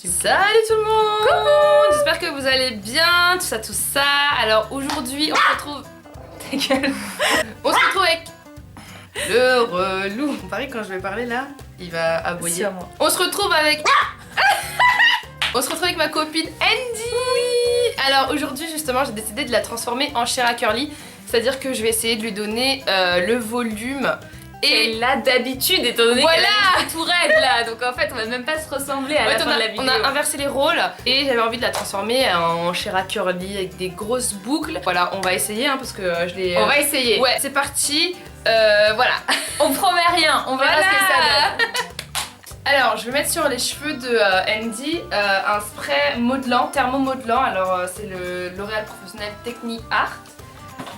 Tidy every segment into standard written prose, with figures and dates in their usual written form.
Salut tout le monde. Coucou. J'espère que vous allez bien, tout ça. Alors aujourd'hui on se retrouve... Ta gueule. On se retrouve avec le relou. On parie quand je vais parler là, il va aboyer. On se retrouve avec... On se retrouve avec ma copine Andy. Alors aujourd'hui justement j'ai décidé de la transformer en chair à curly. C'est-à-dire que je vais essayer de lui donner le volume. Et là d'habitude, étant donné voilà, qu'elle est tout raide là, donc en fait on va même pas se ressembler à la fin de la vidéo. On a inversé les rôles et j'avais envie de la transformer en chair à curly avec des grosses boucles. Voilà, on va essayer hein, parce que je l'ai... On va essayer. Ouais, c'est parti. Voilà. On promet rien, on verra ce que ça donne. Alors, je vais mettre sur les cheveux de Andy un spray modelant, thermomodelant. Alors, c'est le L'Oréal Professionnel Technique Art.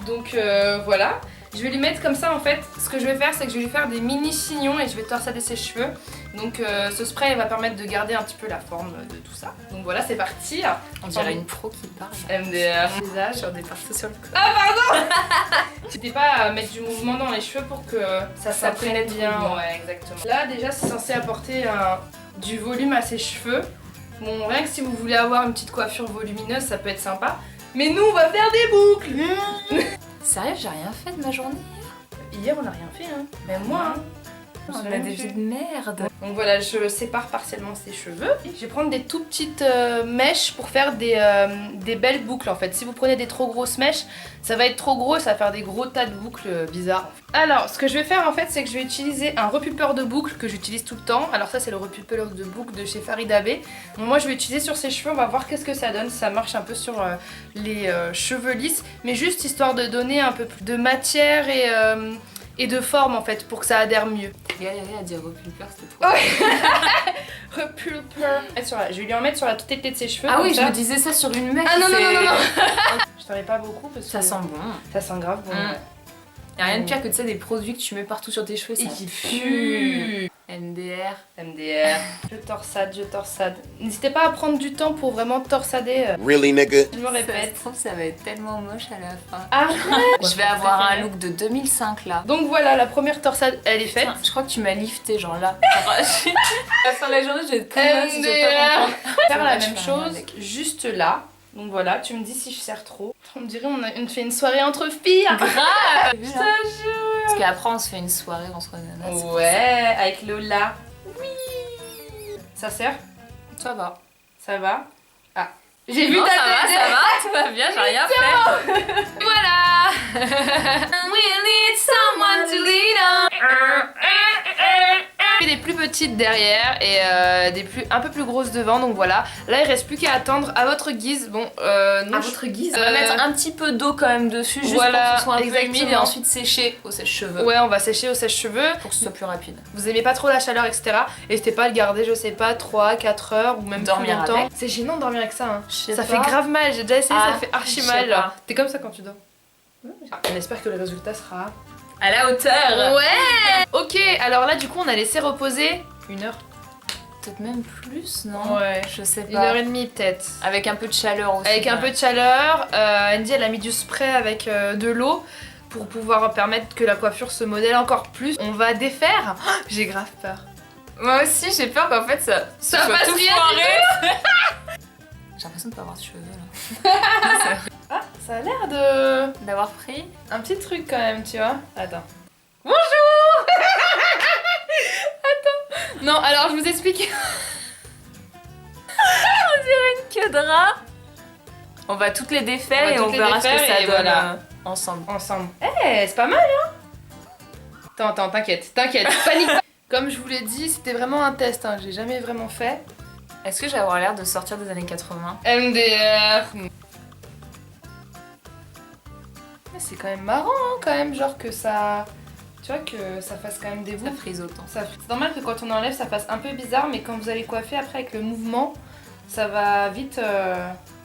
Donc voilà. Je vais lui mettre comme ça en fait, ce que je vais faire c'est que je vais lui faire des mini chignons et je vais torsader ses cheveux. Donc ce spray va permettre de garder un petit peu la forme de tout ça. Donc voilà, c'est parti. On dirait une pro qui parle. MDR. Visage, j'en ai partout sur le corps. Ah pardon. N'hésitez pas à mettre du mouvement dans les cheveux pour que ça s'imprègne bien. Ouais, exactement. Là déjà c'est censé apporter du volume à ses cheveux. Bon, rien que si vous voulez avoir une petite coiffure volumineuse, ça peut être sympa. Mais nous on va faire des boucles. Sérieux, j'ai rien fait de ma journée hier. Hier on n'a rien fait hein, même moi hein. On a des vies de merde. Donc voilà, je sépare partiellement ses cheveux. Je vais prendre des tout petites mèches pour faire des belles boucles en fait. Si vous prenez des trop grosses mèches, ça va être trop gros, ça va faire des gros tas de boucles bizarres. Alors ce que je vais faire en fait, c'est que je vais utiliser un repulpeur de boucles que j'utilise tout le temps. Alors ça c'est le repulpeur de boucles de chez Farida Bey. Donc moi je vais utiliser sur ses cheveux, on va voir qu'est-ce que ça donne. Ça marche un peu sur les cheveux lisses, mais juste histoire de donner un peu plus de matière et de forme en fait pour que ça adhère mieux. Galérer à dire repulpeur, c'était trop. Repulpeur. Je vais lui en mettre sur la totalité de ses cheveux. Ah oui, ça. je me disais ça sur une mèche. Ah non, non, non, non, non. Je t'en mets pas beaucoup parce que ça sent bon. Ça sent grave bon. Y'a rien de pire que tu sais des produits que tu mets partout sur tes cheveux et qui puent. MDR. MDR. Je torsade. N'hésitez pas à prendre du temps pour vraiment torsader. Really nigga. Je me répète. Je trouve que ça va être tellement moche à la fin. Arrête. Je vais avoir un look de 2005 là. Donc voilà, la première torsade elle est faite. Tiens, je crois que tu m'as lifté genre là. À la fin de la journée je vais être très mal si je vais pas comprendre. Faire la même chose juste là. Donc voilà, tu me dis si je sers trop. On me dirait on fait une soirée entre filles. Grave. Je te jure. Parce qu'après on se fait une soirée, on se renasse. Ouais, avec Lola. Oui. Ça sert? Ça va. Ça va? Ah. J'ai vu ta ça tête. va, tout va bien, j'ai rien fait. Voilà. We need someone to lead on. Des plus petites derrière et un peu plus grosses devant, donc voilà. Là il reste plus qu'à attendre à votre guise. Bon, à votre guise. On va mettre un petit peu d'eau quand même dessus, juste voilà, pour que ce soit un peu exactement. humide et ensuite sécher au sèche-cheveux. Ouais, on va sécher au sèche-cheveux pour que ce soit plus rapide. Vous aimez pas trop la chaleur, etc. N'hésitez pas à le garder, je sais pas, 3-4 heures ou même dormir plus longtemps. avec. C'est gênant de dormir avec ça. Hein. Ça fait grave mal, j'ai déjà essayé, ça fait archi mal. T'es comme ça quand tu dors. On espère que le résultat sera à la hauteur. Ouais. Ok, alors là du coup on a laissé reposer 1 heure. Peut-être même plus, non? Ouais. Je sais pas. 1h30 peut-être. Avec un peu de chaleur aussi. Avec un peu de chaleur. Andy elle a mis du spray avec de l'eau pour pouvoir permettre que la coiffure se modèle encore plus. On va défaire. Oh, j'ai grave peur. Moi aussi j'ai peur qu'en fait ça passe tout rien. J'ai l'impression de pas avoir de cheveux là. Ah, ça a l'air d'avoir pris un petit truc quand même, tu vois. Attends. Bonjour. Attends. Non, alors je vous explique. On dirait une queue de rat. On va toutes les défaire et on verra ce que ça donne voilà. Ensemble. Eh, c'est pas mal hein. Attends, t'inquiète, panique pas. Comme je vous l'ai dit, c'était vraiment un test, hein. J'ai jamais vraiment fait. Est-ce que j'ai avoir l'air de sortir des années 80? MDR. C'est quand même marrant hein, quand même, genre que ça... Tu vois que ça fasse quand même des boucles. Ça frise autant. C'est normal que quand on enlève ça fasse un peu bizarre, mais quand vous allez coiffer après avec le mouvement, ça va vite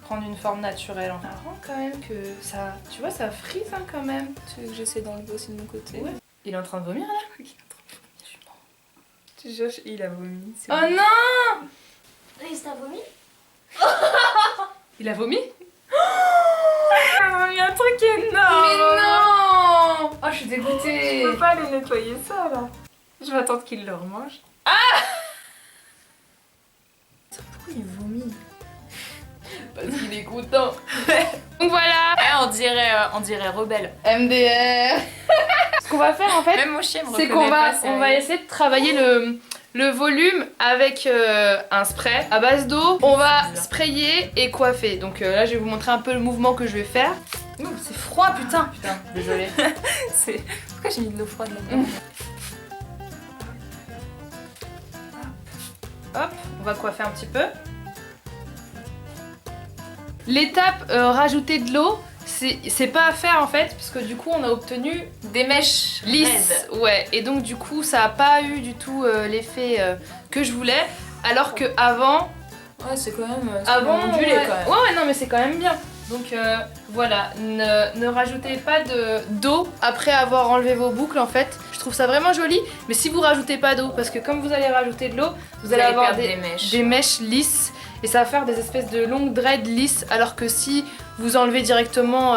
prendre une forme naturelle. C'est marrant quand même que ça... Tu vois, ça frise hein, quand même. Tu veux que j'essaie d'enlever aussi de mon côté? Ouais. Il est en train de vomir là? Il est en train de vomir. Tu jure, il a vomi. Oh non! Reste à vomi? Il a vomi? Il y a un truc énorme! Mais non! Oh, je suis dégoûtée! Je peux pas aller nettoyer ça là. Je vais attendre qu'il le remange. Ah! Pourquoi il vomit? Parce qu'il est content. Donc voilà. On dirait rebelle. MDR. Ce qu'on va faire en fait, Même mon chien me c'est reconnaît qu'on pas, va essayer de travailler le volume avec un spray à base d'eau. On va sprayer et coiffer. Donc là, je vais vous montrer un peu le mouvement que je vais faire. Ouh, c'est froid, putain. Putain, désolée. Pourquoi j'ai mis de l'eau froide là-dedans? Hop, on va coiffer un petit peu. L'étape rajouter de l'eau, c'est pas à faire en fait, parce que du coup on a obtenu Des mèches lisses. Ouais, et donc du coup ça a pas eu du tout l'effet que je voulais, alors que avant. Ouais, c'est quand même ondulé ouais. Quand même. Ouais, non mais c'est quand même bien. Donc voilà, ne rajoutez pas d'eau après avoir enlevé vos boucles en fait. Je trouve ça vraiment joli, mais si vous rajoutez pas d'eau, parce que comme vous allez rajouter de l'eau, vous allez avoir des mèches lisses et ça va faire des espèces de longues dreads lisses, alors que si vous enlevez directement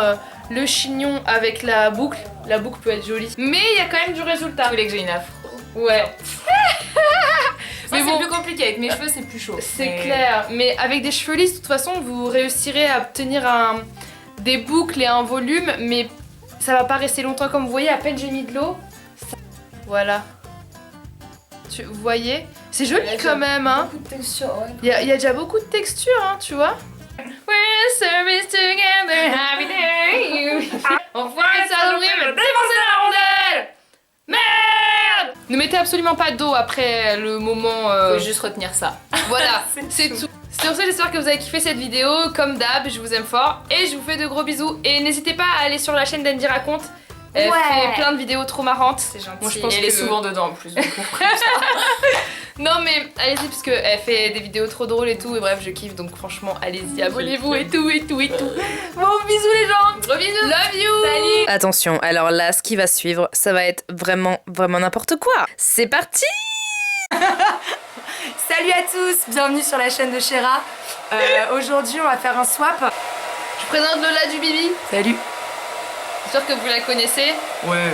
le chignon avec la boucle peut être jolie. Mais il y a quand même du résultat. Tu voulais que j'ai une afro? Ouais. Mais bon, c'est plus compliqué, avec mes cheveux c'est plus chaud. C'est clair, mais avec des cheveux lisses, de toute façon, vous réussirez à obtenir des boucles et un volume, mais ça va pas rester longtemps. Comme vous voyez, à peine j'ai mis de l'eau. Voilà. Vous voyez? C'est joli quand même, hein. Beaucoup de texture, ouais. Il y a déjà beaucoup de texture, hein, tu vois. We're service together, happy day. On voit ça ouvrir, mais défoncer la rondelle. Merde! Ne mettez absolument pas d'eau après le moment. Faut juste retenir ça. Voilà, c'est tout. Sur ce, j'espère que vous avez kiffé cette vidéo. Comme d'hab, je vous aime fort et je vous fais de gros bisous. Et n'hésitez pas à aller sur la chaîne d'Andy Raconte. Elle fait plein de vidéos trop marrantes. C'est gentil. Bon, je pense elle est souvent dedans en plus. Non mais allez-y parce qu'elle fait des vidéos trop drôles et tout. Et bref, je kiffe donc franchement, allez-y, abonnez-vous et tout. Bon, bisous les gens. Gros bisous. Love you. Salut. Attention, alors là, ce qui va suivre, ça va être vraiment n'importe quoi. C'est parti. Salut à tous, bienvenue sur la chaîne de Chéra. Aujourd'hui, on va faire un swap. Je présente Lola du Bibi. Salut. J'espère que vous la connaissez. Ouais.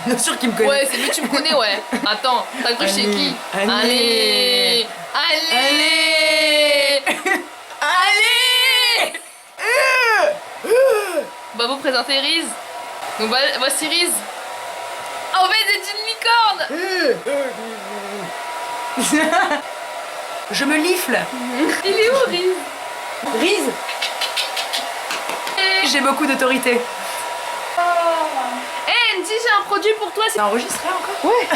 Bien sûr qu'il me connaît. Ouais, mais tu me connais, ouais. Attends, t'as cru chez qui? Allez. Bah vous présentez Riz. Donc voici Riz. En fait c'est une licorne. Je me lifle. Il est où Riz? Riz. J'ai beaucoup d'autorité. Eh Andy, j'ai un produit pour toi. C'est enregistré encore? Ouais.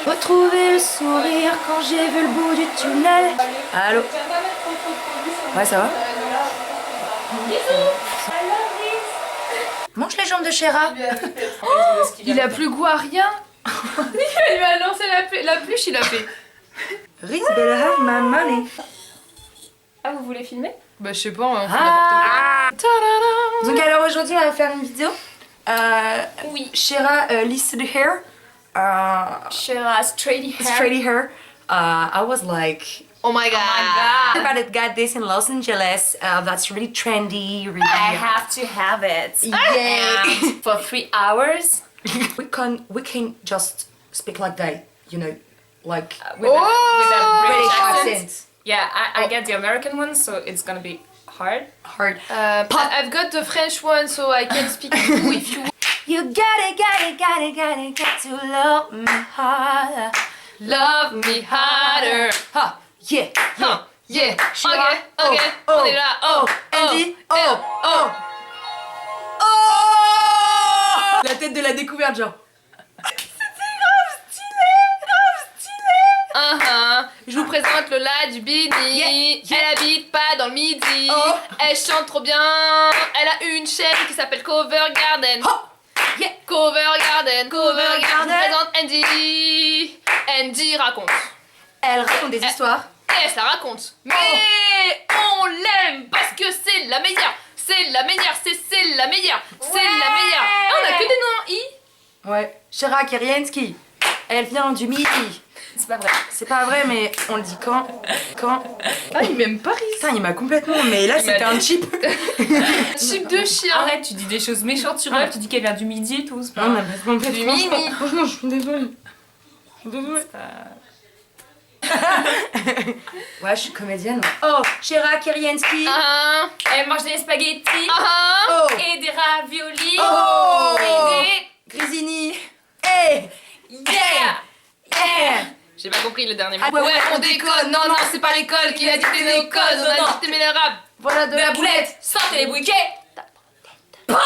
Retrouver le sourire quand j'ai vu le bout du tunnel. Allô? Ouais, ça va? Mange les jambes de Chéra. Il a plus goût à rien. Il lui a lancé la pluche, il a fait. Riz better have my money. Ah, vous voulez filmer? Bah je sais pas, on fait n'importe quoi. Donc alors aujourd'hui on va faire une vidéo. Oui. Chéra lisse the hair. Chéra straighty hair. Straighty hair. I was like, Oh my god. everybody got this in Los Angeles. That's really trendy. Really. I have to have it. Yeah. And for 3 hours. we can just speak like that, you know, like With a British accent. accent. Yeah, I get the American one, so it's gonna be hard. Hard. I've got the French one, so I can speak it too if you want. You got to love me harder. Love me harder. Ha, yeah, Huh. Yeah. Chéra. Ok, Oh, on est là. Oh, Andy, oh, oh. Oh. La tête de la découverte, genre. Je vous présente Lola du Bini. Elle habite pas dans le midi. Oh. Elle chante trop bien. Elle a une chaîne qui s'appelle Cover Garden. Oh. Yeah. Cover Garden. Cover Je vous Garden. présente Andy. Andy raconte. Elle raconte des histoires. Et ça raconte. Mais on l'aime parce que c'est la meilleure. C'est la meilleure. C'est la meilleure. C'est la meilleure. Ah, on a que des noms en I. Ouais. Chéra Kirienski. Elle vient du midi. C'est pas vrai. C'est pas vrai, mais on le dit quand. Ah, il m'aime pas Riz. Putain, il m'a complètement. Mais là, c'était un chip. Chip de chien. Arrête, tu dis des choses méchantes sur elle, tu dis qu'elle vient du midi et tout. C'est pas... Non, mais complètement. Du mimi. Franchement, je suis désolée. Je suis désolée. c'est pas- Ouais, je suis comédienne. Oh, Chéra Kiriensky. Elle mange des spaghettis. Oh. Et des raviolis. Oh. Et Grisini. Hey. Yeah. J'ai pas compris le dernier mot. Ah ouais, on déconne. Non, c'est pas l'école qui a dicté nos codes. On a dicté mes arabes. Voilà de la boulette. Sortez les briquets. Bah